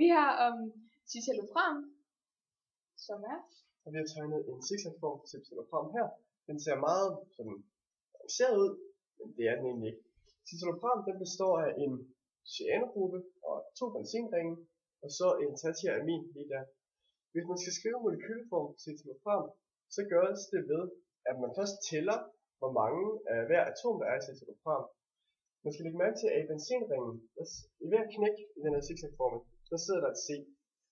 Vi har citalopram, som er. Og vi har tegnet en zigzagform for citalopram her. Den ser meget sådan arrangeret ud, men det er den egentlig ikke. Citalopram den består af en cyanogruppe og 2 benzinringe, og så en tertiæramin lige der. Hvis man skal skrive molekyleform for citalopram, så gøres det ved, at man først tæller, hvor mange af hver atom der er i citalopram. Man skal lægge mærke til, at i benzinringen, i hver knæk i den her zigzagformel, der sidder der et C.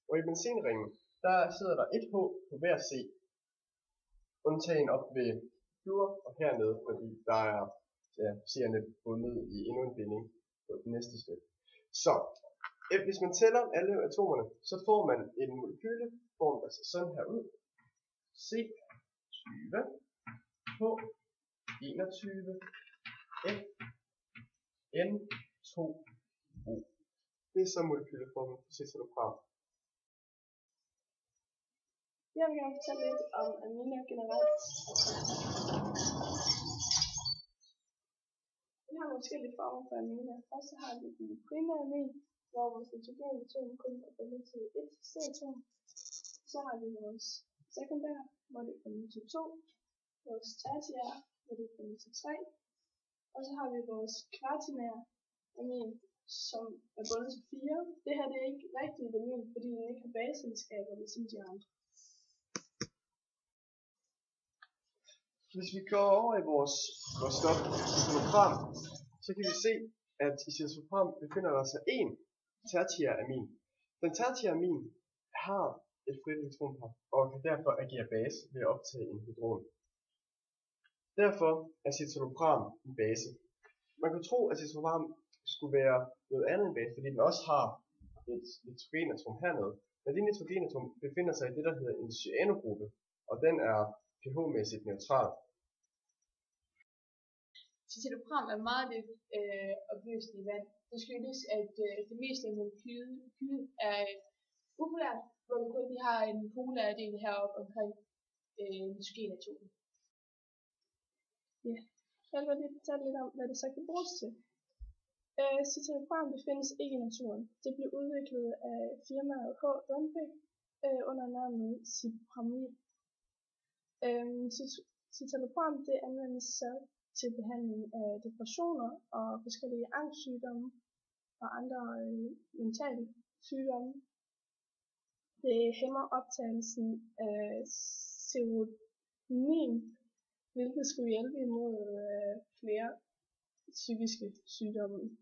Og i benzinringen, der sidder der et H på hver C. Undtagen op ved fluor og hernede, fordi der er C'erne bundet i endnu en binding på det næste stykke. Så hvis man tæller alle atomerne, så får man en molekyleform, der ser sådan her ud. C20, H21, F N2O. Det er så molekyleformen for citalopram. Jeg vil gerne fortælle lidt om aminer generelt. Vi har nogle forskellige former for aminer. Først så har vi den primære amin, hvor vores nitrogenatom kun er bundet til et C-atom. Så har vi vores sekundære, hvor det er bundet til 2. Vores tertiære, hvor det er bundet til 3. Og så har vi vores kvartinære amin, som er bundet til 4. Det her det er ikke rigtigt amin, fordi den ikke har baseegenskaber ligesom de andre. Hvis vi går over i vores stof, citalopram, så kan vi se, at i citalopram befinder der sig en tertiæramin. Den tertiæramin har et frit elektronpar og kan derfor agere base ved at optage en hydron. Derfor er citalopram en base. Man kan tro, at citalopram skulle være noget andet end base, fordi den også har et nitrogenatom hernede. Men det nitrogenatom befinder sig i det, der hedder en cyanogruppe, og den er pH-mæssigt neutral. Citalopram er meget lidt opløst i vand. Det skyldes, at det meste af molekylet er upolært, hvor vi kun har en polær del heroppe omkring nitrogenatomet. Ja, jeg vil lige fortælle lidt om, hvad det så kan bruges til. Citalopram findes ikke i naturen. Det blev udviklet af firmaet H. Lundbeck under navnet Cipramil. Citalopram det anvendes så til behandling af depressioner og forskellige angstsygdomme og andre mentale sygdomme. Det hæmmer optagelsen af serotonin, hvilket skulle hjælpe imod flere psykiske sygdomme.